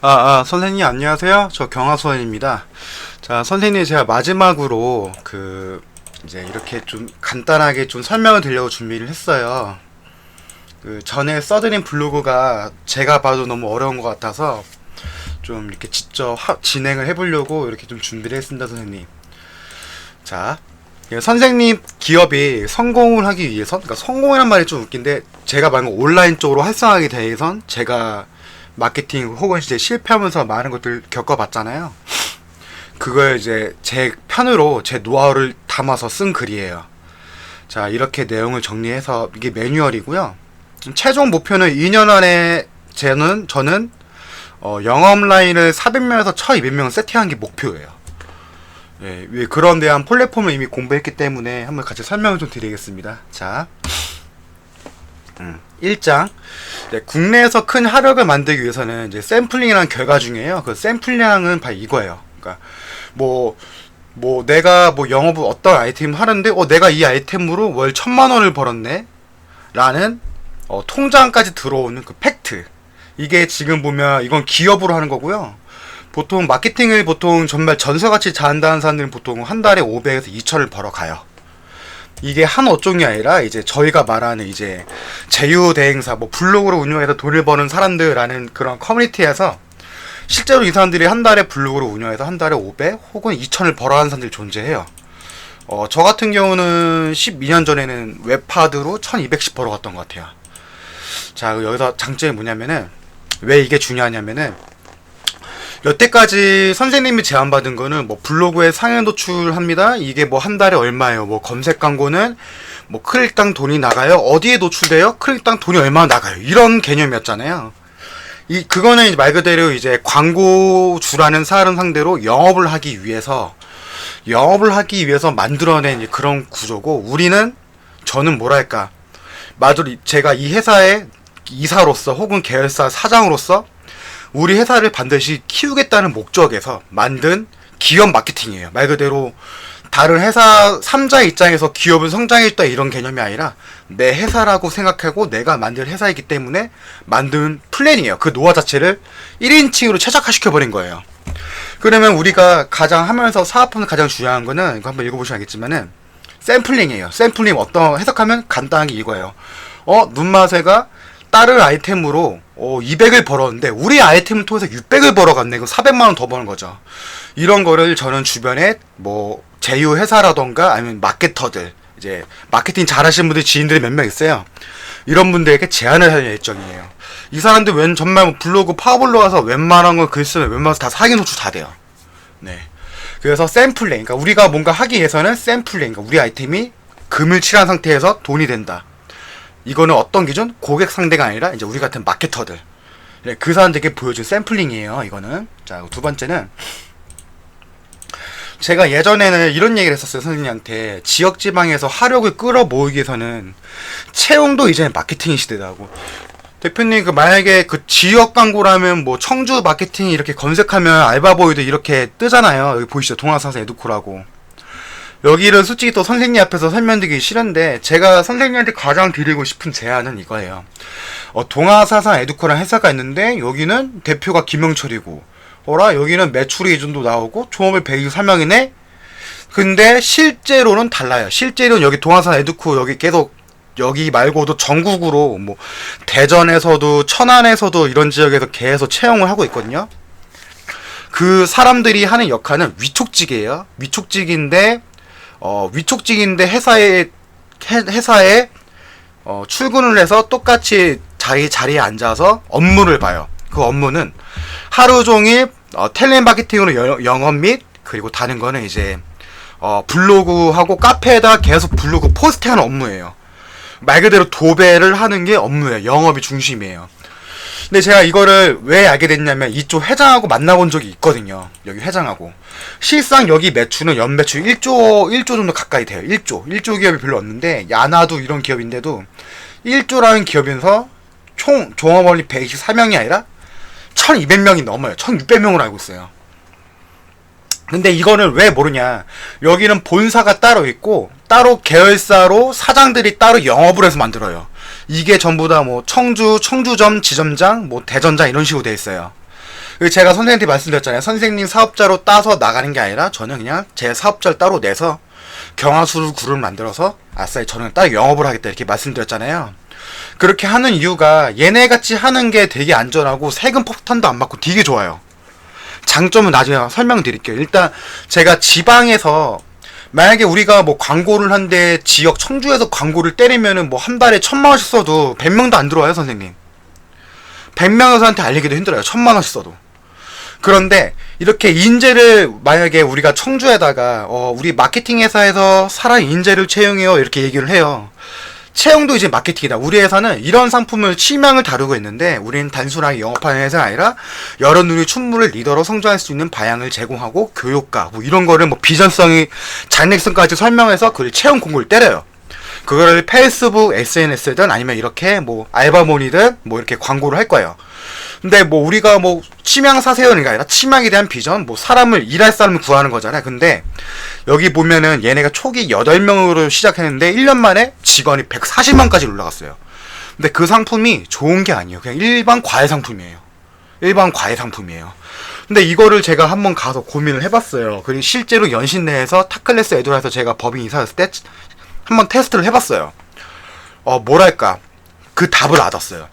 선생님 안녕하세요. 저 경하수원입니다. 자, 선생님 제가 마지막으로 이제 이렇게 좀 간단하게 좀 설명을 드리려고 준비를 했어요. 전에 써드린 블로그가 제가 봐도 너무 어려운 것 같아서 좀 이렇게 직접 진행을 해보려고 이렇게 좀 준비를 했습니다, 선생님. 자, 선생님 기업이 성공을 하기 위해서, 그러니까 성공이란 말이 좀 웃긴데, 제가 말한 온라인 쪽으로 활성화하기 위해선 제가 마케팅 혹은 이제 실패하면서 많은 것들 겪어봤잖아요. 그걸 이제 제 편으로 제 노하우를 담아서 쓴 글이에요. 자, 이렇게 내용을 정리해서 이게 매뉴얼이고요. 최종 목표는 2년 안에 저는 영업 라인을 400명에서 1200명 세팅하는 게 목표예요. 예, 그런 대한 플랫폼을 이미 공부했기 때문에 한번 같이 설명을 좀 드리겠습니다. 자, 1장. 네, 국내에서 큰 하력을 만들기 위해서는 이제 샘플링이라는 결과 중에요. 그 샘플량은 바로 이거예요. 그러니까 내가 영업을 어떤 아이템을 하는데 내가 이 아이템으로 월 1000만원을 벌었네 라는 통장까지 들어오는 그 팩트. 이게 지금 보면 이건 기업으로 하는 거고요. 보통 마케팅을 정말 전설같이 잘한다는 사람들은 보통 한 달에 500에서 2000을 벌어가요. 이게 한 업종이 아니라 이제 저희가 말하는 이제 제휴대행사, 블로그로 운영해서 돈을 버는 사람들라는 그런 커뮤니티에서 실제로 이 사람들이 한 달에 블로그로 운영해서 한 달에 500 혹은 2000을 벌어가는 사람들이 존재해요. 저 같은 경우는 12년 전에는 웹하드로 1200씩 벌어갔던 것 같아요. 자, 여기서 장점이 뭐냐면은, 왜 이게 중요하냐면은, 여태까지 선생님이 제안받은 거는 블로그에 상향 노출합니다. 이게 한 달에 얼마예요. 검색 광고는 클릭당 돈이 나가요. 어디에 노출돼요? 클릭당 돈이 얼마나 나가요. 이런 개념이었잖아요. 그거는 이제 말 그대로 이제 광고주라는 사람 상대로 영업을 하기 위해서 만들어낸 그런 구조고, 저는 뭐랄까, 제가 이 회사의 이사로서 혹은 계열사 사장으로서 우리 회사를 반드시 키우겠다는 목적에서 만든 기업 마케팅이에요. 말 그대로 다른 회사 3자의 입장에서 기업은 성장했다 이런 개념이 아니라 내 회사라고 생각하고 내가 만든 회사이기 때문에 만든 플랜이에요. 그 노화 자체를 1인칭으로 최적화시켜버린 거예요. 그러면 우리가 가장 하면서 사업하면서 가장 중요한 거는, 이거 한번 읽어보시면 알겠지만은, 샘플링이에요. 샘플링 해석하면 간단하게 이거예요. 눈마새가 다른 아이템으로 200을 벌었는데 우리 아이템을 통해서 600을 벌어갔네. 그럼 400만원 더 버는 거죠. 이런 거를 저는 주변에 제휴 회사라던가 아니면 마케터들, 이제 마케팅 잘하시는 분들, 지인들이 몇 명 있어요. 이런 분들에게 제안을 할 예정이에요. 이 사람들 정말 블로그 파워블로 가서 웬만한 거 글 쓰면 웬만해서 다 사기 노출 다 돼요. 네. 그래서 샘플링, 그러니까 우리가 뭔가 하기 위해서는 샘플링, 그러니까 우리 아이템이 금을 칠한 상태에서 돈이 된다. 이거는 어떤 기준? 고객 상대가 아니라 이제 우리 같은 마케터들, 그 사람들에게 보여준 샘플링이에요. 이거는. 자, 두 번째는, 제가 예전에는 이런 얘기를 했었어요. 선생님한테. 지역지방에서 하력을 끌어모으기 위해서는 채용도 이제는 마케팅이 시대다고. 대표님, 만약에 지역 광고라면 청주 마케팅 이렇게 검색하면 알바보이도 이렇게 뜨잖아요. 여기 보이시죠? 동아사사 에듀코라고. 여기를 솔직히 또 선생님 앞에서 설명드리기 싫은데, 제가 선생님한테 가장 드리고 싶은 제안은 이거예요. 동아사상 에듀코라는 회사가 있는데 여기는 대표가 김영철이고, 여기는 매출의 기준도 나오고 종업을 123명이네. 근데 실제로는 달라요. 실제로는 여기 동아사상 에듀코 여기 말고도 전국으로 대전에서도 천안에서도 이런 지역에서 계속 채용을 하고 있거든요. 그 사람들이 하는 역할은 위촉직이에요. 위촉직인데 회사에 출근을 해서 똑같이 자리에 앉아서 업무를 봐요. 그 업무는 하루 종일 텔레마케팅으로 영업 및, 그리고 다른 거는 이제 블로그하고 카페에다 계속 블로그 포스팅하는 업무예요. 말 그대로 도배를 하는 게 업무예요. 영업이 중심이에요. 근데 제가 이거를 왜 알게 됐냐면, 이쪽 회장하고 만나본 적이 있거든요. 여기 회장하고. 실상 여기 매출은 연매출 1조 정도 가까이 돼요. 1조 기업이 별로 없는데, 야나도 이런 기업인데도 1조라는 기업에서 총 종업원이 124명이 아니라 1200명이 넘어요. 1600명으로 알고 있어요. 근데 이거는 왜 모르냐. 여기는 본사가 따로 있고, 따로 계열사로 사장들이 따로 영업을 해서 만들어요. 이게 전부 다 청주점 지점장, 대전장 이런 식으로 돼 있어요. 제가 선생님한테 말씀드렸잖아요. 선생님 사업자로 따서 나가는 게 아니라 저는 그냥 제 사업자를 따로 내서 경화수를 그룹을 만들어서 아싸 저는 따로 영업을 하겠다 이렇게 말씀드렸잖아요. 그렇게 하는 이유가 얘네같이 하는 게 되게 안전하고 세금 폭탄도 안 받고 되게 좋아요. 장점은 나중에 설명드릴게요. 일단 제가 지방에서 만약에 우리가 뭐 광고를 한데 지역 청주에서 광고를 때리면은 뭐 한 달에 1,000만원씩 써도 100명도 안 들어와요 선생님. 100명한테 알리기도 힘들어요. 1,000만원씩 써도. 그런데 이렇게 인재를 만약에 우리가 청주에다가 우리 마케팅 회사에서 사람 인재를 채용해요 이렇게 얘기를 해요. 채용도 이제 마케팅이다. 우리 회사는 이런 상품을 취향을 다루고 있는데 우리는 단순하게 영업하는 회사가 아니라 여러 누리 춘물을 리더로 성장할 수 있는 방향을 제공하고 교육과 뭐 이런 거를 뭐 비전성이 장래성까지 설명해서 그걸 채용 공고를 때려요. 그거를 페이스북 SNS든 아니면 이렇게 뭐 알바몬이든 뭐 이렇게 광고를 할 거예요. 근데 뭐 우리가 뭐 취향 사세요가 아니라 취향에 대한 비전, 뭐 사람을 일할 사람을 구하는 거잖아요. 근데 여기 보면은 얘네가 초기 8명으로 시작했는데 1년 만에 직원이 140만까지 올라갔어요. 근데 그 상품이 좋은 게 아니에요. 그냥 일반 과외 상품이에요. 일반 과외 상품이에요. 근데 이거를 제가 한번 가서 고민을 해봤어요. 그리고 실제로 연신 내에서 타클래스 에듀라에서 제가 법인 이사였을 때 한번 테스트를 해봤어요. 뭐랄까 그 답을 얻었어요.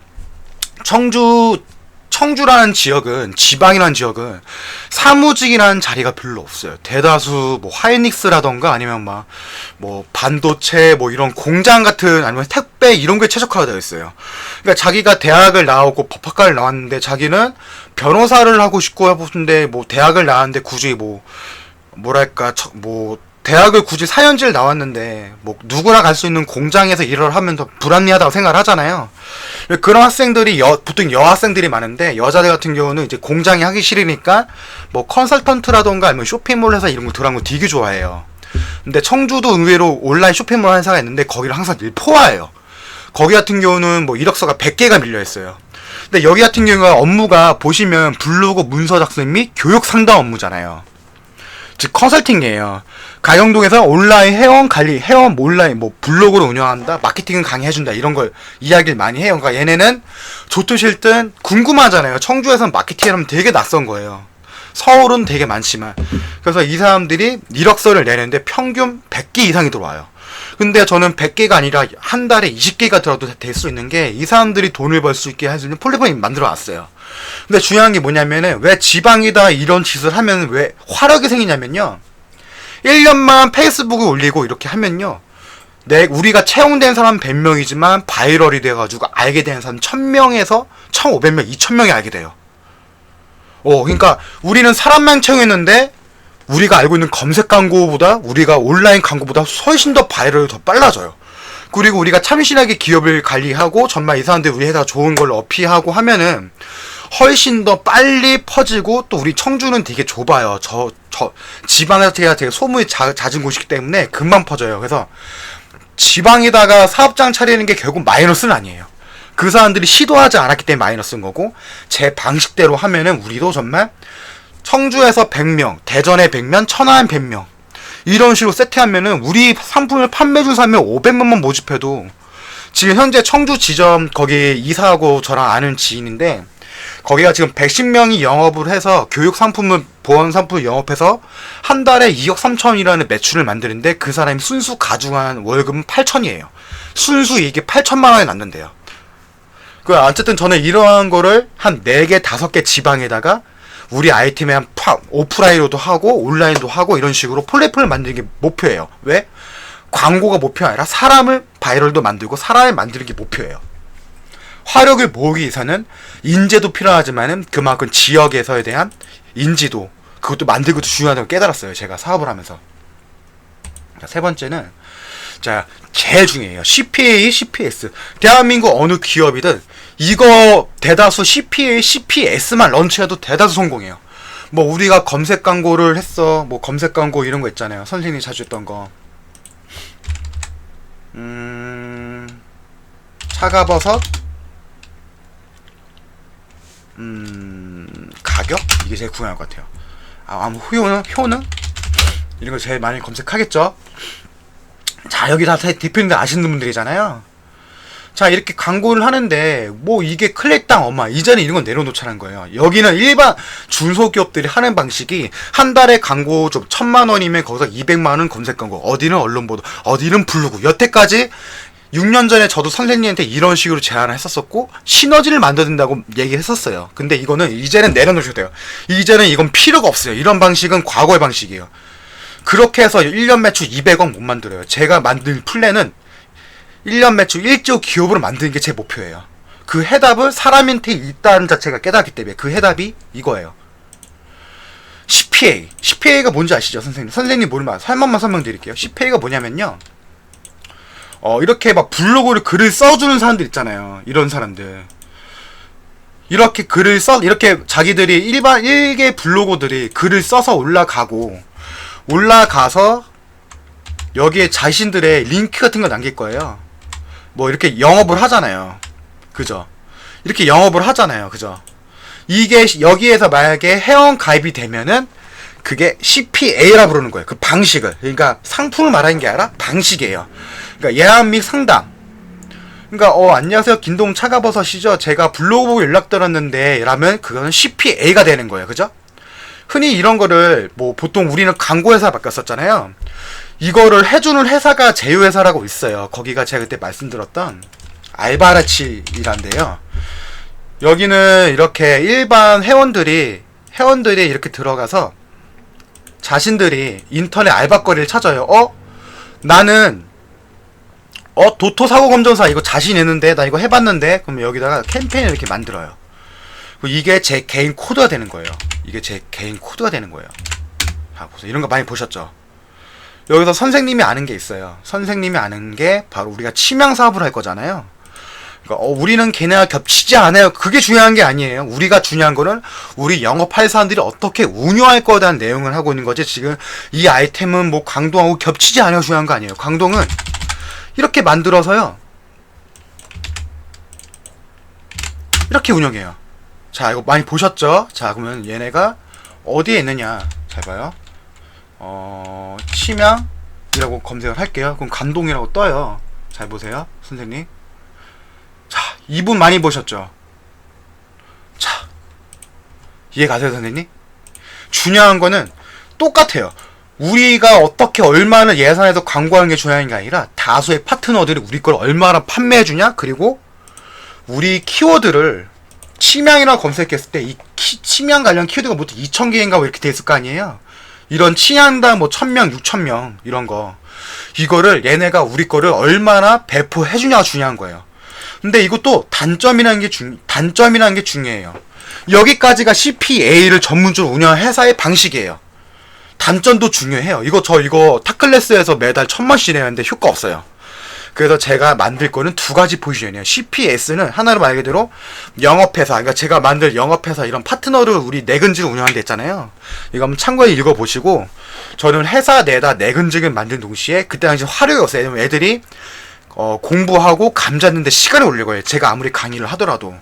청주라는 지역은 지방이라는 지역은 사무직이라는 자리가 별로 없어요. 대다수 뭐 하이닉스라던가 아니면 막 뭐 반도체 뭐 이런 공장 같은 아니면 택배 이런 게 최적화되어 있어요. 그러니까 자기가 대학을 나오고 법학과를 나왔는데 자기는 변호사를 하고 싶고 해보는데 뭐 대학을 나왔는데 굳이 뭐 뭐랄까 뭐 대학을 굳이 4년制나왔는데 뭐 누구나 갈 수 있는 공장에서 일을 하면 더 불합리하다고 생각을 하잖아요. 그런 학생들이 보통 여학생들이 많은데 여자들 같은 경우는 이제 공장에 하기 싫으니까 뭐 컨설턴트라던가 아니면 쇼핑몰 회사 이런 거 들어간 거 되게 좋아해요. 근데 청주도 의외로 온라인 쇼핑몰 회사가 있는데 거기를 항상 늘 포화해요. 거기 같은 경우는 뭐 이력서가 100개가 밀려 있어요. 근데 여기 같은 경우가 업무가 보시면 블로그 문서 작성 및 교육 상담 업무잖아요. 즉 컨설팅이에요. 가영동에서 온라인 회원 관리, 회원 온라인 뭐 블로그를 운영한다, 마케팅을 강의해준다 이런 걸 이야기를 많이 해요. 그러니까 얘네는 좋든 싫든 궁금하잖아요. 청주에서는 마케팅하면 되게 낯선 거예요. 서울은 되게 많지만 그래서 이 사람들이 이력서를 내는데 평균 100개 이상이 들어와요. 근데 저는 100개가 아니라 한 달에 20개가 들어도 될 수 있는 게 이 사람들이 돈을 벌 수 있게 할 수 있는 플랫폼이 만들어 놨어요. 근데 중요한 게 뭐냐면은 왜 지방이다 이런 짓을 하면 왜 화력이 생기냐면요. 1년만 페이스북에 올리고 이렇게 하면요. 우리가 채용된 사람 100명이지만 바이럴이 돼가지고 알게 되는 사람 1000명에서 1500명, 2000명이 알게 돼요. 그러니까 우리는 사람만 채용했는데 우리가 알고 있는 검색 광고보다 우리가 온라인 광고보다 훨씬 더 바이럴이 더 빨라져요. 그리고 우리가 참신하게 기업을 관리하고 정말 이 사람들 우리 회사 좋은 걸 어필하고 하면은 훨씬 더 빨리 퍼지고 또 우리 청주는 되게 좁아요. 지방에서 되게 소문이 잦은 곳이기 때문에 금방 퍼져요. 그래서 지방에다가 사업장 차리는 게 결국 마이너스는 아니에요. 그 사람들이 시도하지 않았기 때문에 마이너스인 거고 제 방식대로 하면은 우리도 정말 청주에서 100명, 대전에 100명, 천안에 100명 이런 식으로 세팅하면은 우리 상품을 판매해준 사람이 500명만 모집해도 지금 현재 청주 지점 거기 이사하고 저랑 아는 지인인데 거기가 지금 110명이 영업을 해서 교육 상품을 보안 상품을 영업해서 한 달에 2억 3천이라는 매출을 만드는데 그 사람이 순수 가중한 월급은 8천이에요. 순수 이익이 8천만 원이 났는데요. 어쨌든 저는 이러한 거를 한 4개, 5개 지방에다가 우리 아이템에 한 오프라인으로도 하고 온라인도 하고 이런 식으로 플랫폼을 만드는 게 목표예요. 왜? 광고가 목표가 아니라 사람을 바이럴도 만들고 사람을 만드는 게 목표예요. 화력을 모으기 위해서는 인재도 필요하지만은 그만큼 지역에서에 대한 인지도 그것도 만들고도 중요하다고 깨달았어요. 제가 사업을 하면서. 세 번째는 제일 중요해요. CPA, CPS. 대한민국 어느 기업이든 이거 대다수 CPA, CPS만 런치해도 대다수 성공해요. 뭐 우리가 검색 광고를 했어. 뭐 검색 광고 이런 거 있잖아요. 선생님이 자주 했던 거. 차가버섯 가격? 이게 제일 궁금할 것 같아요. 아무 효능? 이런 거 제일 많이 검색하겠죠? 자, 여기 다 대표님들 아시는 분들이잖아요. 자, 이렇게 광고를 하는데 뭐 이게 클릭당 얼마, 이전에 이런 건 내려놓자는 거예요. 여기는 일반 중소기업들이 하는 방식이 한 달에 광고 좀 1,000만 원이면 거기서 200만 원 검색 광고, 어디는 언론 보도, 어디는 블로그. 여태까지 6년 전에 저도 선생님한테 이런 식으로 제안을 했었었고 시너지를 만들어야 된다고 얘기를 했었어요. 근데 이거는 이제는 내려놓으셔도 돼요. 이제는 이건 필요가 없어요. 이런 방식은 과거의 방식이에요. 그렇게 해서 1년 매출 200억 못 만들어요. 제가 만든 플랜은 1년 매출 1조 기업으로 만드는 게 제 목표예요. 그 해답을 사람한테 있다는 자체가 깨닫기 때문에 그 해답이 이거예요. CPA. CPA가 뭔지 아시죠, 선생님? 선생님 모르면 설명만 설명드릴게요. CPA가 뭐냐면요. 이렇게 막 블로그를 글을 써주는 사람들 있잖아요. 이런 사람들. 이렇게 글을 이렇게 자기들이 일개 블로거들이 글을 써서 올라가서 여기에 자신들의 링크 같은 거 남길 거예요. 뭐 이렇게 영업을 하잖아요. 그죠? 이렇게 영업을 하잖아요. 그죠? 이게 여기에서 만약에 회원 가입이 되면은 그게 CPA라 부르는 거예요. 그 방식을. 그러니까 상품을 말하는 게 아니라 방식이에요. 그러니까 예약 및 상담. 그러니까 안녕하세요, 김동 차가버섯이죠. 제가 블로그 보고 연락드렸는데 라면 그거는 CPA가 되는 거예요. 그죠? 흔히 이런 거를 뭐 보통 우리는 광고회사 바뀌었었잖아요. 이거를 해주는 회사가 제휴회사라고 있어요. 거기가 제가 그때 말씀드렸던 알바라치이란데요. 여기는 이렇게 일반 회원들이 이렇게 들어가서 자신들이 인터넷 알바거리를 찾아요. 나는 도토 사고 검정사 이거 자신 있는데 나 이거 해봤는데, 그러면 여기다가 캠페인을 이렇게 만들어요. 이게 제 개인 코드가 되는 거예요. 이게 제 개인 코드가 되는 거예요. 자, 보세요. 이런 거 많이 보셨죠? 여기서 선생님이 아는 게 있어요. 선생님이 아는 게 바로 우리가 치명 사업을 할 거잖아요. 그러니까 우리는 걔네와 겹치지 않아요. 그게 중요한 게 아니에요. 우리가 중요한 거는 우리 영업할 사람들이 어떻게 운영할 거에 대한 내용을 하고 있는 거지. 지금 이 아이템은 뭐 광동하고 겹치지 않아요. 중요한 거 아니에요. 광동은 이렇게 만들어서요. 이렇게 운영해요. 자, 이거 많이 보셨죠? 자, 그러면 얘네가 어디에 있느냐. 잘 봐요. 치명이라고 검색을 할게요. 그럼 감동이라고 떠요. 잘 보세요, 선생님. 자, 이분 많이 보셨죠? 자, 이해 가세요, 선생님? 중요한 거는 똑같아요. 우리가 어떻게 얼마나 예산해서 광고하는 게 중요한 게 아니라 다수의 파트너들이 우리 걸 얼마나 판매해주냐. 그리고 우리 키워드를 치명이라고 검색했을 때 이 치명 관련 키워드가 보통 2,000개인가 뭐 이렇게 돼 있을 거 아니에요. 이런 치명당 뭐 1,000명, 6,000명 이런 거, 이거를 얘네가 우리 거를 얼마나 배포해주냐가 중요한 거예요. 근데 이것도 단점이라는 게 중요해요. 여기까지가 CPA를 전문적으로 운영한 회사의 방식이에요. 단점도 중요해요. 이거 타클래스에서 매달 1,000만씩 내는데 효과 없어요. 그래서 제가 만들 거는 두 가지 포지션이에요. CPS는 하나로 말 그대로 영업회사, 그러니까 제가 만들 영업회사 이런 파트너를 우리 내근직을 운영하는 데 있잖아요. 이거 한번 참고해 읽어보시고, 저는 회사 내다 내근직을 만든 동시에 그때 당시 화력이 없어요. 애들이 공부하고 감 잡는데 시간이 걸릴 거예요. 제가 아무리 강의를 하더라도.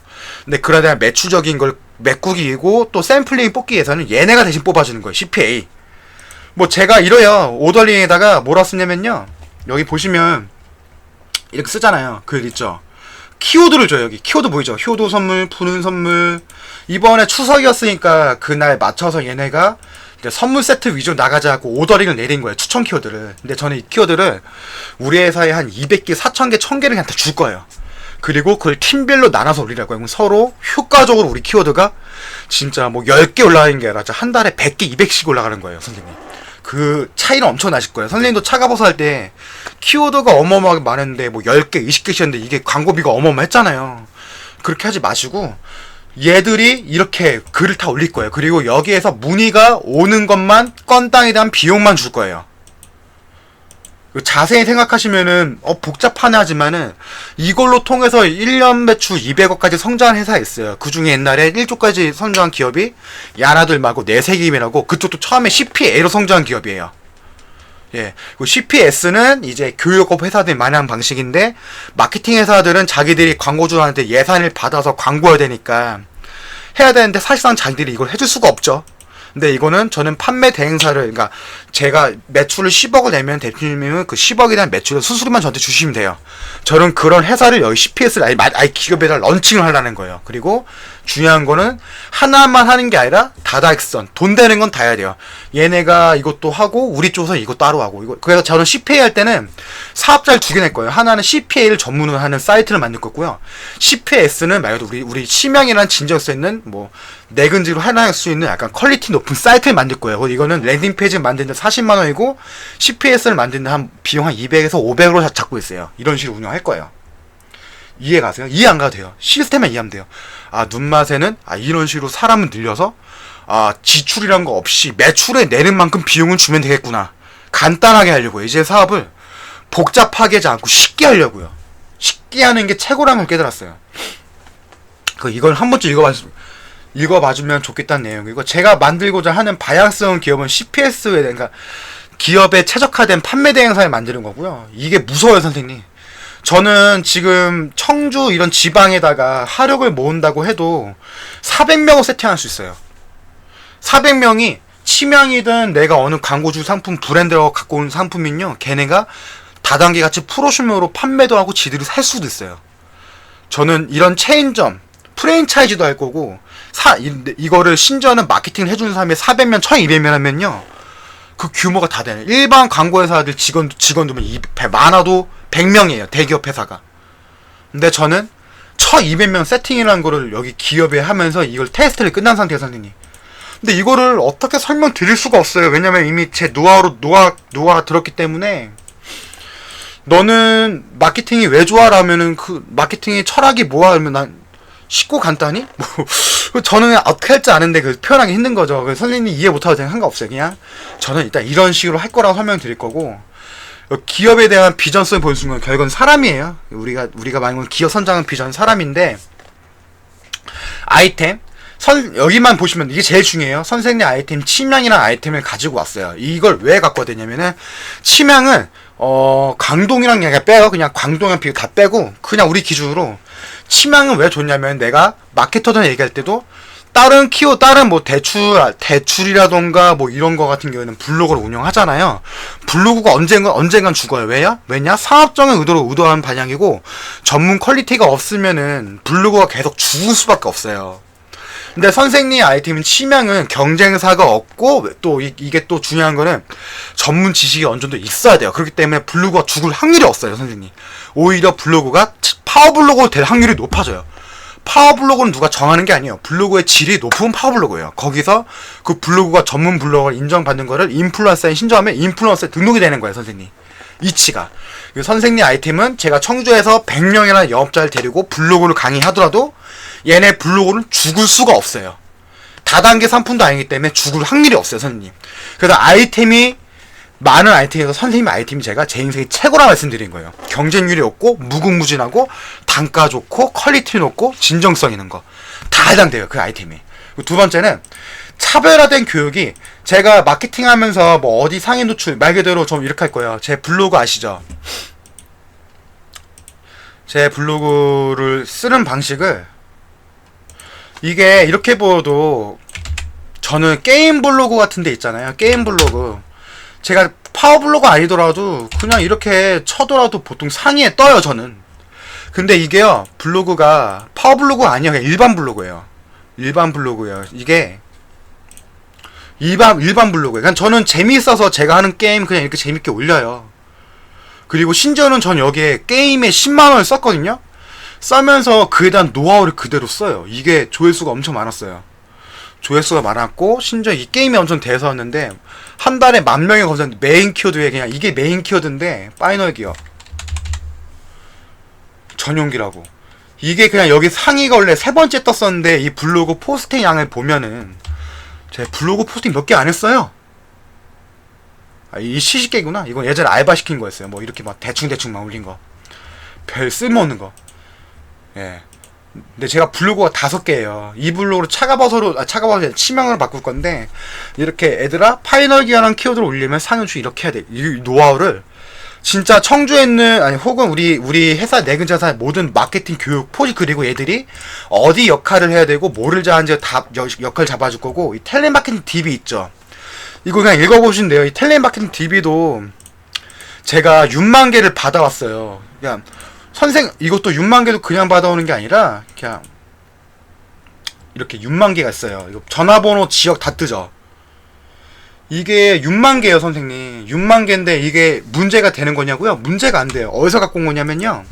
근데 그러다 매출적인 걸 메꾸기고 또 샘플링 뽑기 위해서는 얘네가 대신 뽑아주는 거예요. CPA. 뭐 제가 이래요. 오더링에다가 뭐라 쓰냐면요. 여기 보시면 이렇게 쓰잖아요. 글 있죠. 키워드를 줘요. 여기 키워드 보이죠? 효도 선물, 푸는 선물. 이번에 추석이었으니까 그날 맞춰서 얘네가 이제 선물 세트 위주로 나가자고 오더링을 내린 거예요. 추천 키워드를. 근데 저는 이 키워드를 우리 회사에 한 200개, 4,000개, 1,000개를 그냥 다 줄 거예요. 그리고 그걸 팀별로 나눠서 올리라고 해요. 그럼 서로 효과적으로 우리 키워드가 진짜 뭐 10개 올라가는 게 아니라 한 달에 100개, 200씩 올라가는 거예요, 선생님. 그 차이는 엄청 나실 거예요. 선생님도 차가버섯 할 때 키워드가 어마어마하게 많은데 뭐 10개, 20개씩이었는데 이게 광고비가 어마어마했잖아요. 그렇게 하지 마시고 얘들이 이렇게 글을 다 올릴 거예요. 그리고 여기에서 문의가 오는 것만, 건당에 대한 비용만 줄 거예요. 자세히 생각하시면은 복잡하네 하지만은 이걸로 통해서 1년 매출 200억까지 성장한 회사가 있어요. 그 중에 옛날에 1조까지 성장한 기업이 야나들 말고 내세김이라고, 그쪽도 처음에 CPA로 성장한 기업이에요. 예. 그리고 CPS는 이제 교육업 회사들이 많이 하는 방식인데, 마케팅 회사들은 자기들이 광고주한테 예산을 받아서 광고해야 되니까 해야 되는데 사실상 자기들이 이걸 해줄 수가 없죠. 근데 이거는 저는 판매 대행사를, 그러니까 제가 매출을 10억을 내면 대표님은 그 10억에 대한 매출을 수수료만 저한테 주시면 돼요. 저는 그런 회사를 여기 CPS를 아예 기업에다 런칭을 하려는 거예요. 그리고 중요한 거는 하나만 하는 게 아니라 다다익선, 돈 되는 건 다 해야 돼요. 얘네가 이것도 하고 우리 쪽에서 이거 따로 하고, 이거. 그래서 저는 CPA 할 때는 사업자를 두 개 낼 거예요. 하나는 CPA를 전문으로 하는 사이트를 만들 거고요. CPS는 말 그대로 우리 치명이라는 진정성 있는 뭐 내근지로 하나 할 수 있는 약간 퀄리티 높은 사이트를 만들 거예요. 이거는 랜딩 페이지 만드는데 40만 원이고 CPS를 만드는데 한 비용 한 200에서 500으로 잡고 있어요. 이런 식으로 운영할 거예요. 이해 가세요? 이해 안 가도 돼요. 시스템만 이해하면 돼요. 아, 눈맛에는 이런 식으로 사람을 늘려서 지출이란 거 없이 매출에 내는 만큼 비용을 주면 되겠구나. 간단하게 하려고요. 이제 사업을 복잡하게 하지 않고 쉽게 하려고요. 쉽게 하는 게 최고라는 걸 깨달았어요. 이걸 한 번쯤 읽어봐주면 좋겠다는 내용이고, 제가 만들고자 하는 방향성 기업은 CPS에, 그러니까 기업에 최적화된 판매 대행사를 만드는 거고요. 이게 무서워요, 선생님. 저는 지금 청주 이런 지방에다가 하력을 모은다고 해도 400명을 세팅할 수 있어요. 400명이 치명이든 내가 어느 광고주 상품 브랜드라고 갖고 온 상품은요, 걔네가 다단계 같이 프로슈머로 판매도 하고 지들이 살 수도 있어요. 저는 이런 체인점, 프랜차이즈도 할 거고, 이거를 심지어는 마케팅을 해주는 사람이 400명, 1200명 하면요, 그 규모가 다 되네. 일반 광고회사들 직원들은 많아도 100명이에요. 대기업 회사가. 근데 저는 1200명 세팅이라는 거를 여기 기업에 하면서 이걸 테스트를 끝난 상태에서 선생님. 근데 이거를 어떻게 설명드릴 수가 없어요. 왜냐면 이미 제 노하우로 노화 들었기 때문에. 너는 마케팅이 왜 좋아라면은 그 마케팅의 철학이 뭐야? 하면 난 쉽고 간단히? 뭐 저는 어떻게 할지 아는데 그 표현하기 힘든 거죠. 그래서 선생님이 이해 못하도 되는 상관없어요. 그냥 저는 일단 이런 식으로 할 거라고 설명드릴 거고, 기업에 대한 비전성을 보여주는 건 결국은 사람이에요. 우리가 말하는 기업 선장은 비전 사람인데, 아이템 여기만 보시면 이게 제일 중요해요. 선생님 아이템 치명이라는 아이템을 가지고 왔어요. 이걸 왜 갖고 왔냐면은, 치명은 강동이랑 얘가 빼요. 그냥 광동이랑 비교 다 빼고 그냥 우리 기준으로 치명은 왜 좋냐면, 내가 마케터들 얘기할 때도 다른 뭐 대출이라던가 뭐 이런 거 같은 경우에는 블로그를 운영하잖아요. 블로그가 언젠간 죽어요. 왜냐? 사업적인 의도한 방향이고, 전문 퀄리티가 없으면은 블로그가 계속 죽을 수밖에 없어요. 근데 선생님 아이템은 치명은 경쟁사가 없고, 또 이게 또 중요한 거는 전문 지식이 어느 정도 있어야 돼요. 그렇기 때문에 블로그가 죽을 확률이 없어요, 선생님. 오히려 블로그가 파워블로그로 될 확률이 높아져요. 파워블로그는 누가 정하는 게 아니에요. 블로그의 질이 높은 파워블로그예요. 거기서 그 블로그가 전문 블로그를 인정받는 거를 인플루언서에 신청하면 인플루언서에 등록이 되는 거예요, 선생님. 이치가. 선생님 아이템은 제가 청주에서 100명이나 영업자를 데리고 블로그를 강의하더라도 얘네 블로그는 죽을 수가 없어요. 다단계 상품도 아니기 때문에 죽을 확률이 없어요, 선생님. 그래서 많은 아이템에서 선생님 아이템이 제가 제 인생의 최고라 말씀드린 거예요. 경쟁률이 없고, 무궁무진하고, 단가 좋고, 퀄리티 높고, 진정성 있는 거. 다 해당돼요, 그 아이템이. 두 번째는, 차별화된 교육이, 제가 마케팅 하면서 뭐 어디 상위 노출, 말 그대로 좀 이렇게 할 거예요. 제 블로그 아시죠? 제 블로그를 쓰는 방식을, 이게 이렇게 보여도, 저는 게임 블로그 같은 데 있잖아요. 게임 블로그. 제가 파워블로그 아니더라도 그냥 이렇게 쳐더라도 보통 상위에 떠요, 저는. 근데 이게요, 블로그가 파워블로그 아니에요. 그냥 일반 블로그예요. 일반 블로그예요. 이게 일반 블로그예요. 그냥 저는 재미있어서 제가 하는 게임 그냥 이렇게 재밌게 올려요. 그리고 심지어는 전 여기에 게임에 10만원을 썼거든요. 쓰면서 그에 대한 노하우를 그대로 써요. 이게 조회수가 엄청 많았어요. 조회수가 많았고, 심지어 이 게임이 엄청 대서였는데, 한 달에 10,000명이 검색했는데, 메인 키워드에 그냥 이게 메인 키워드인데, 파이널 기어 전용기라고. 이게 그냥 여기 상위가 원래 3번째 떴었는데, 이 블로그 포스팅 양을 보면은, 제 블로그 포스팅 몇 개 안 했어요. 이 시식개구나. 이건 예전에 알바 시킨 거였어요. 뭐 이렇게 막 대충만 올린 거. 별 쓸모없는 거. 예. 근데 제가 블로그가 5개예요. 이 블로그를 차가버섯으로 치명으로 바꿀 건데, 이렇게 애들아 파이널 기어라는 키워드를 올리면 상윤주 이렇게 해야 돼. 이 노하우를 진짜 청주에 있는, 아니 혹은 우리 회사 내 근처 사 모든 마케팅 교육 포지, 그리고 얘들이 어디 역할을 해야 되고 뭐를 잘하는지 다 역할 잡아줄 거고. 이 텔레마케팅 DB 있죠, 이거 그냥 읽어보시면 돼요. 이 텔레마케팅 DB도 제가 6만 개를 받아왔어요. 그냥 이것도 6만 개도 그냥 받아오는 게 아니라 그냥 이렇게 6만 개가 있어요. 이거 전화번호 지역 다 뜨죠. 이게 6만 개예요, 선생님. 6만 개인데 이게 문제가 되는 거냐고요? 문제가 안 돼요. 어디서 갖고 온 거냐면요,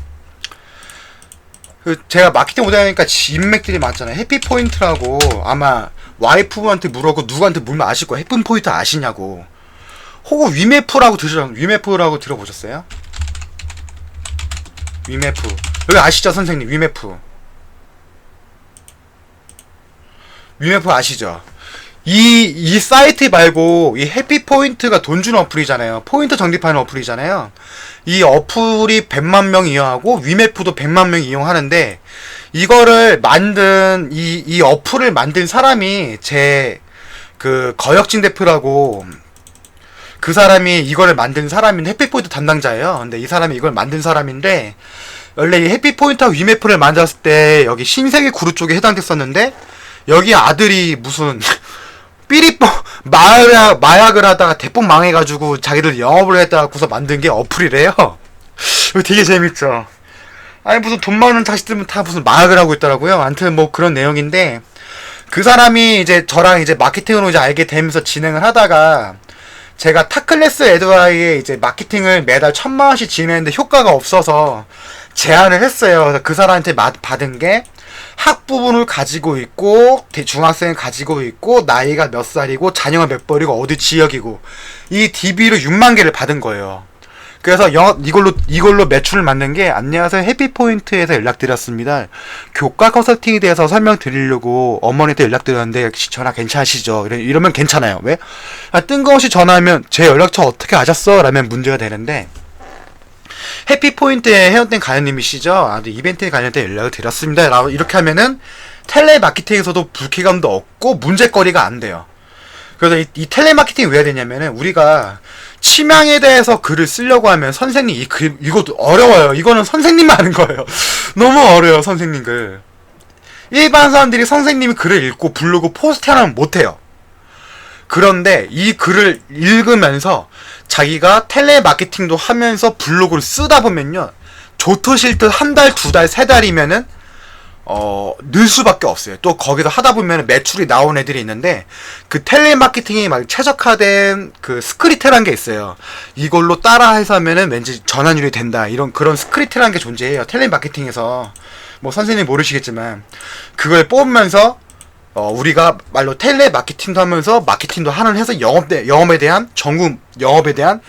제가 마케팅 오다 보니까 인맥들이 많잖아요. 해피포인트라고, 아마 와이프한테 물어보고 누구한테 물면 아실 거예요. 해피포인트 아시냐고. 혹은 위메프라고 들어보셨어요? 위메프. 여기 아시죠, 선생님? 위메프 아시죠? 이 사이트 말고 이 해피포인트가 돈 주는 어플이잖아요. 포인트 적립하는 어플이잖아요. 이 어플이 100만 명 이용하고 위메프도 100만 명 이용하는데, 이거를 만든 이 어플을 만든 사람이 제 그 거역진 대표라고, 그 사람이 이거를 만든 사람인데 해피포인트 담당자예요. 근데 이 사람이 이걸 만든 사람인데, 원래 이 해피포인트하고 위메프를 만들었을 때 여기 신세계 그룹 쪽에 해당됐었는데, 여기 아들이 무슨 삐리뽀 마약을 하다가 대폭 망해가지고 자기들 영업을 했다고서 만든 게 어플이래요. 이거 되게 재밌죠. 아니 무슨 돈 많은 자식들은 다 무슨 마약을 하고 있더라고요. 아무튼 뭐 그런 내용인데, 그 사람이 이제 저랑 이제 마케팅으로 이제 알게 되면서 진행을 하다가, 제가 타클래스 에드와이에 이제 마케팅을 매달 1,000만 원씩 진행했는데 효과가 없어서 제안을 했어요. 그래서 그 사람한테 받은 게 학부분을 가지고 있고, 중학생을 가지고 있고, 나이가 몇 살이고, 자녀가 몇 벌이고, 어디 지역이고, 이 DB로 6만 개를 받은 거예요. 그래서 이걸로 매출을 만든 게, 안녕하세요, 해피포인트에서 연락드렸습니다. 교과 컨설팅에 대해서 설명드리려고 어머니한테 연락드렸는데 전화 괜찮으시죠? 이러면 괜찮아요. 왜? 뜬금없이 전화하면 제 연락처 어떻게 아셨어? 라면 문제가 되는데, 해피포인트의 헤어땡 가연님이시죠? 이벤트에 관련된 연락을 드렸습니다. 라고 이렇게 하면은 텔레마케팅에서도 불쾌감도 없고 문제거리가 안 돼요. 그래서 이 텔레마케팅이 왜 해야 되냐면은, 우리가 치명에 대해서 글을 쓰려고 하면 선생님 이것도 어려워요. 이거는 선생님만 하는 거예요. 너무 어려워요, 선생님 글. 일반 사람들이 선생님이 글을 읽고 블로그 포스트 하나는 못해요. 그런데 이 글을 읽으면서 자기가 텔레마케팅도 하면서 블로그를 쓰다 보면요, 좋듯 싫듯 한 달, 두 달, 세 달이면은 늘 수밖에 없어요. 또 거기서 하다 보면 매출이 나온 애들이 있는데, 그 텔레마케팅이 막 최적화된 그 스크립트라는 게 있어요. 이걸로 따라해서 하면은 왠지 전환율이 된다, 이런 그런 스크립트라는 게 존재해요, 텔레마케팅에서. 뭐 선생님 모르시겠지만 그걸 뽑으면서 우리가 말로 텔레마케팅도 하면서 마케팅도 하는 해서 영업에 대한 전국 영업에 대한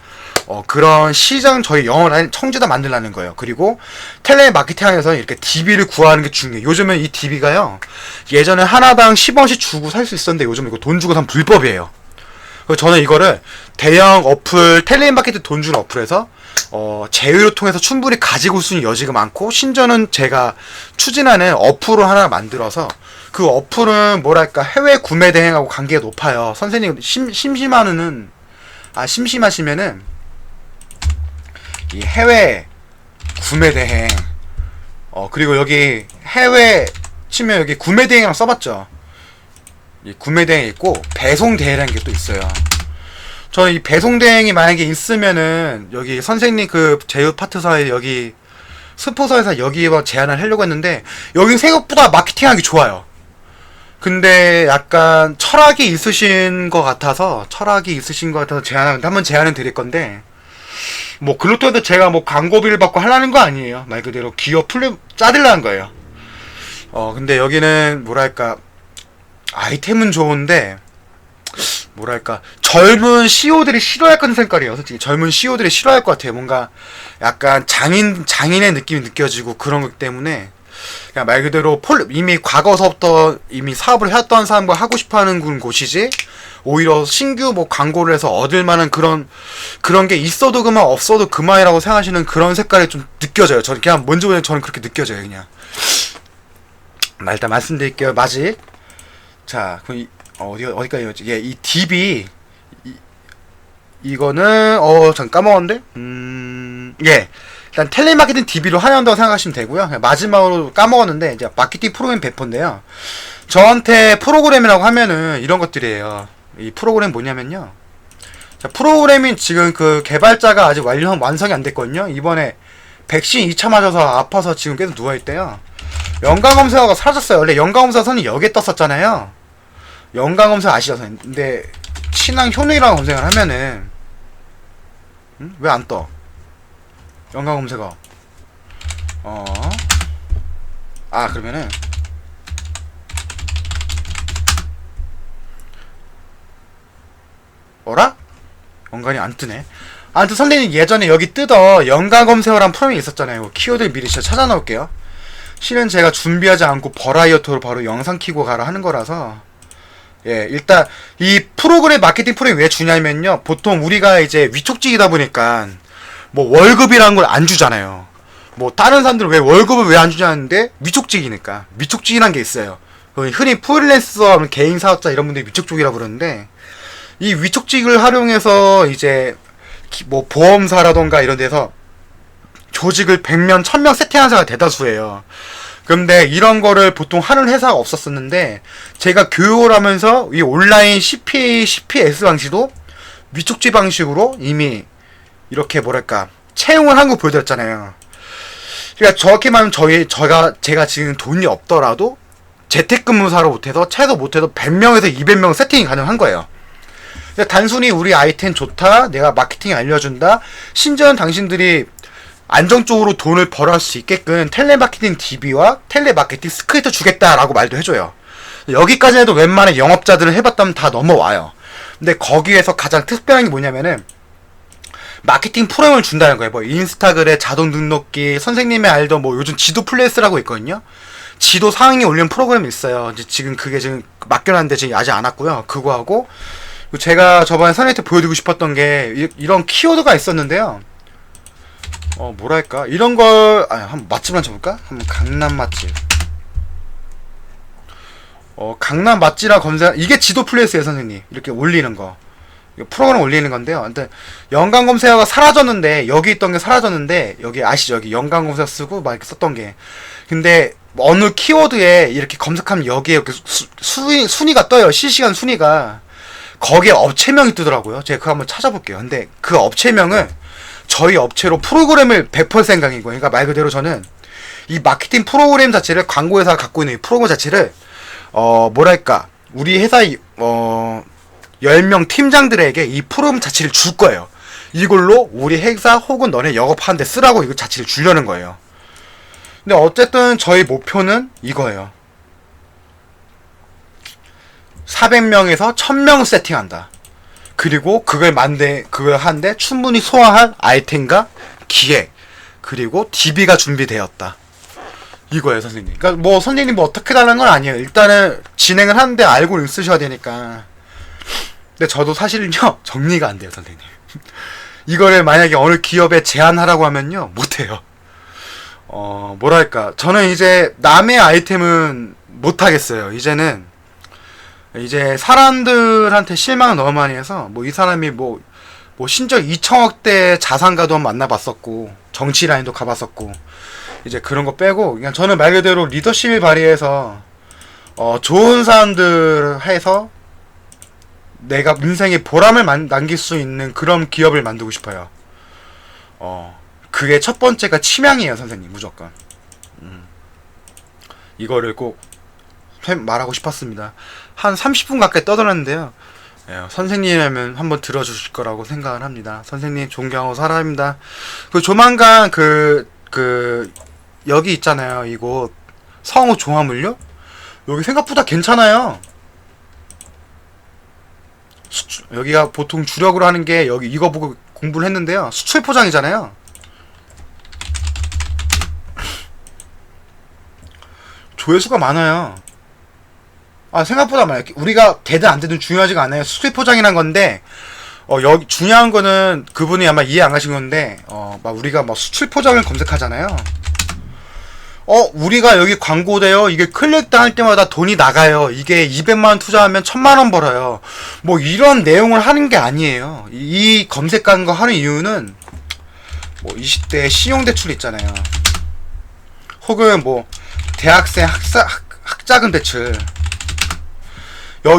그런 시장, 저희 영업을 청주다 만들라는 거예요. 그리고 텔레마케팅 하면서 이렇게 DB를 구하는 게 중요해요. 요즘은 이 DB가요, 예전에 하나당 10원씩 주고 살 수 있었는데 요즘 이거 돈 주고 사면 불법이에요. 그래서 저는 이거를 대형 어플, 텔레마케팅 돈 주는 어플에서 제휴를 통해서 충분히 가지고 올 수 있는 여지가 많고, 심지어는 제가 추진하는 어플을 하나 만들어서, 그 어플은 뭐랄까 해외 구매 대행하고 관계가 높아요. 선생님 심심하시면은 이 해외 구매 대행, 그리고 여기 해외 치면 여기 구매 대행이랑 써봤죠. 이 구매 대행이 있고 배송 대행이라는 게 또 있어요. 저는 이 배송 대행이 만약에 있으면은 여기 선생님 그 제휴 파트사에 여기 스포서에서 여기 제안을 하려고 했는데, 여기 생각보다 마케팅하기 좋아요. 근데 약간 철학이 있으신 것 같아서 한번 제안을 드릴 건데, 뭐 그렇다고 제가 뭐 광고비를 받고 하려는 거 아니에요. 말 그대로 기업 짜들라는 거예요. 근데 여기는 뭐랄까, 아이템은 좋은데 뭐랄까 젊은 CEO들이 싫어할 것 같은 색깔이에요. 솔직히 젊은 CEO들이 싫어할 것 같아요. 뭔가 약간 장인의 느낌이 느껴지고 그런 것 때문에, 그냥 말 그대로 이미 과거서부터 이미 사업을 해왔던 사람과 하고 싶어하는 곳이지, 오히려 신규 뭐 광고를 해서 얻을 만한 그런 게 있어도 그만 없어도 그만이라고 생각하시는 그런 색깔이 좀 느껴져요. 저는 그냥 뭔지 모르겠는데 저는 그렇게 느껴져요. 그냥 일단 말씀드릴게요. 마직. 자, 그럼 어디까지였지? 예, 이 DB 이거는 잠깐 까먹었는데. 예. 일단 텔레마케팅 DB로 활용한다고 생각하시면 되고요. 마지막으로 까먹었는데 이제 마케팅 프로그램 배포인데요. 저한테 프로그램이라고 하면은 이런 것들이에요. 이 프로그램 뭐냐면요. 자, 프로그램인 지금 그 개발자가 아직 완성이 안 됐거든요. 이번에 백신 2차 맞아서 아파서 지금 계속 누워있대요. 연관검색어가 사라졌어요. 원래 연관검색어 선이 여기에 떴었잖아요. 연관검색어 아시죠? 근데 신앙 효능이라고 검색을 하면은 왜 안 떠? 연관검색어 그러면은 어라? 연관이 안 뜨네. 아무튼 선생님 예전에 여기 뜯어 연관검색어란 프로그램이 있었잖아요. 키워드 미리 제가 찾아 놓을게요. 실은 제가 준비하지 않고 버라이어토로 바로 영상 키고 가라 하는 거라서. 예, 일단 이 프로그램 마케팅 프로그램이 왜 주냐면요. 보통 우리가 이제 위촉직이다 보니까 뭐 월급이라는 걸 안 주잖아요. 뭐 다른 사람들은 왜 월급을 왜 안 주냐는데 위촉직이니까. 위촉직이란 게 있어요. 흔히 프리랜서, 개인 사업자 이런 분들이 위촉직이라고 그러는데 이 위촉직을 활용해서 이제 뭐 보험사라던가 이런 데서 조직을 100명, 1000명 세팅하는 사람이 대다수예요. 그런데 이런 거를 보통 하는 회사가 없었었는데 제가 교육을 하면서 이 온라인 CPS 방식도 위촉직 방식으로 이미 이렇게 뭐랄까 채용을 한 거 보여드렸잖아요. 그러니까 정확히 말하면 제가 지금 돈이 없더라도 재택근무사로 못해서 최소 못해도 100명에서 200명 세팅이 가능한 거예요. 단순히 우리 아이템 좋다, 내가 마케팅 알려준다, 심지어는 당신들이 안정적으로 돈을 벌어할 수 있게끔 텔레마케팅 DB와 텔레마케팅 스크립트 주겠다라고 말도 해줘요. 여기까지 해도 웬만한 영업자들을 해봤다면 다 넘어와요. 근데 거기에서 가장 특별한 게 뭐냐면은 마케팅 프로그램을 준다는 거예요. 뭐 인스타그램 자동 등록기, 선생님이 알던 뭐 요즘 지도 플레이스라고 있거든요. 지도 상위에 올리는 프로그램이 있어요. 이제 지금 그게 지금 맡겨놨는데 지금 아직 안 왔고요. 그거 하고 제가 저번에 선생님한테 보여드리고 싶었던 게 이런 키워드가 있었는데요. 뭐랄까 이런 걸 한번 맛집을 쳐볼까? 한번 강남 맛집. 강남 맛집이라 검색. 이게 지도 플레이스예요, 선생님. 이렇게 올리는 거. 프로그램 올리는 건데요. 근데 연관 검색어가 사라졌는데 여기 있던 게 사라졌는데 여기 아시죠? 여기 연관 검색어 쓰고 막 이렇게 썼던 게. 근데 어느 키워드에 이렇게 검색하면 여기에 이렇게 순위가 떠요. 실시간 순위가. 거기에 업체명이 뜨더라고요. 제가 그거 한번 찾아볼게요. 근데 그 업체명은 저희 업체로 프로그램을 배포할 생각인 거예요. 그러니까 말 그대로 저는 이 마케팅 프로그램 자체를 광고회사가 갖고 있는 이 프로그램 자체를 뭐랄까 우리 회사 10명 팀장들에게 이 프로그램 자체를 줄 거예요. 이걸로 우리 회사 혹은 너네 영업하는데 쓰라고 이거 자체를 주려는 거예요. 근데 어쨌든 저희 목표는 이거예요. 400명에서 1000명 세팅한다. 그리고 그걸 하는데 충분히 소화할 아이템과 기획, 그리고 DB가 준비되었다. 이거예요, 선생님. 그러니까 뭐 선생님 뭐 어떻게 달라는 건 아니에요. 일단은 진행을 하는데 알고를 쓰셔야 되니까. 근데 저도 사실은요, 정리가 안 돼요, 선생님. 이거를 만약에 어느 기업에 제안하라고 하면요, 못해요. 뭐랄까. 저는 이제 남의 아이템은 못하겠어요. 이제 사람들한테 실망을 너무 많이 해서 뭐 이 사람이 뭐 심지어 2천억대 자산가도 한번 만나봤었고 정치 라인도 가봤었고 이제 그런 거 빼고 그냥 저는 말 그대로 리더십을 발휘해서 좋은 사람들 해서 내가 인생에 보람을 남길 수 있는 그런 기업을 만들고 싶어요. 그게 첫 번째가 치명이에요, 선생님. 무조건. 이거를 꼭 말하고 싶었습니다. 한 30분 가까이 떠들었는데요. 선생님이라면 한번 들어주실 거라고 생각을 합니다. 선생님 존경하고 사랑합니다. 조만간 여기 있잖아요. 이곳 성우 종합물류? 여기 생각보다 괜찮아요. 여기가 보통 주력으로 하는 게 여기 이거 보고 공부를 했는데요. 수출 포장이잖아요. 조회수가 많아요. 생각보다 많아요. 우리가 되든 안 되든 중요하지가 않아요. 수출 포장이란 건데, 여기 중요한 거는 그분이 아마 이해 안 가신 건데, 우리가 수출 포장을 검색하잖아요. 우리가 여기 광고돼요. 이게 클릭당할 때마다 돈이 나가요. 이게 200만원 투자하면 1000만원 벌어요. 뭐 이런 내용을 하는 게 아니에요. 이 검색하는 거 하는 이유는, 뭐 20대 신용대출 있잖아요. 혹은 뭐 대학생 학자금 대출.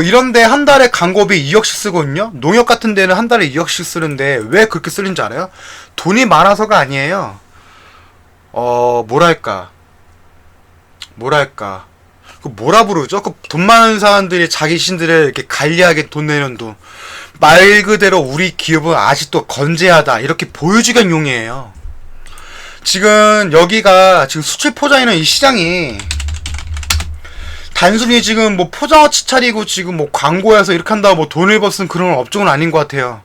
이런데 한 달에 광고비 2억씩 쓰거든요. 농협 같은 데는 한 달에 2억씩 쓰는데 왜 그렇게 쓰는지 알아요? 돈이 많아서가 아니에요. 뭐랄까 그 뭐라 부르죠? 그 돈 많은 사람들이 자기 신들을 이렇게 관리하게 돈 내는 돈. 말 그대로 우리 기업은 아직도 건재하다 이렇게 보여주기 위한 용이에요. 지금 여기가 지금 수출 포장이라는 이 시장이 단순히 지금 뭐 포장어치 차리고 지금 뭐 광고해서 이렇게 한다고 뭐 돈을 버쓴 그런 업종은 아닌 것 같아요.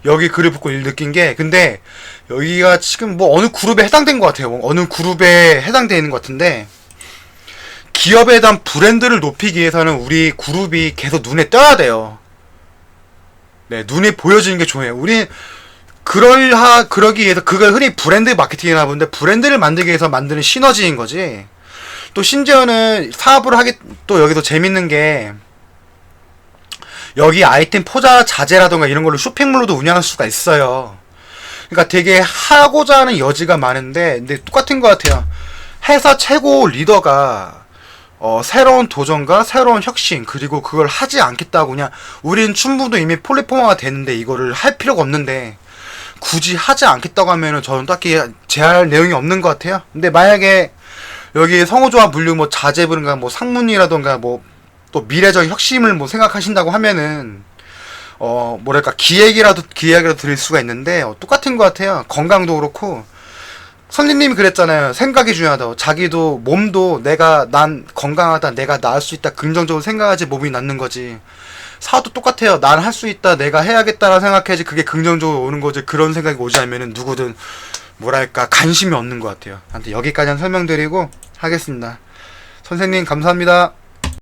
여기 글을 보고 느낀 게, 근데 여기가 지금 뭐 어느 그룹에 해당된 것 같아요. 어느 그룹에 해당되어 있는 것 같은데, 기업에 대한 브랜드를 높이기 위해서는 우리 그룹이 계속 눈에 띄어야 돼요. 네, 눈에 보여지는 게 좋아요. 우리 그러기 위해서, 그걸 흔히 브랜드 마케팅이라 보는데, 브랜드를 만들기 위해서 만드는 시너지인 거지. 또 심지어는 사업을 또 여기서 재밌는 게, 여기 아이템 포자 자재라던가 이런 걸로 쇼핑몰로도 운영할 수가 있어요. 그러니까 되게 하고자 하는 여지가 많은데, 근데 똑같은 것 같아요. 회사 최고 리더가 새로운 도전과 새로운 혁신, 그리고 그걸 하지 않겠다고 그냥, 우린 충분히 이미 폴리포마가 됐는데 이거를 할 필요가 없는데 굳이 하지 않겠다고 하면은 저는 딱히 제할 내용이 없는 것 같아요. 근데 만약에 여기 성우조합 물류 뭐 자재분과 뭐 상문이라던가 뭐 또 미래적 혁신을 뭐 생각하신다고 하면은 뭐랄까 기획이라도 드릴 수가 있는데, 똑같은 것 같아요. 건강도 그렇고 선생님이 그랬잖아요. 생각이 중요하다고. 자기도 몸도 난 건강하다, 내가 나을 수 있다 긍정적으로 생각하지 몸이 낫는 거지. 사도 똑같아요. 난 할 수 있다, 내가 해야겠다라 생각해야지 그게 긍정적으로 오는 거지. 그런 생각이 오지 않으면은 누구든 뭐랄까 관심이 없는 것 같아요. 한테 여기까지 한 설명드리고 하겠습니다. 선생님 감사합니다.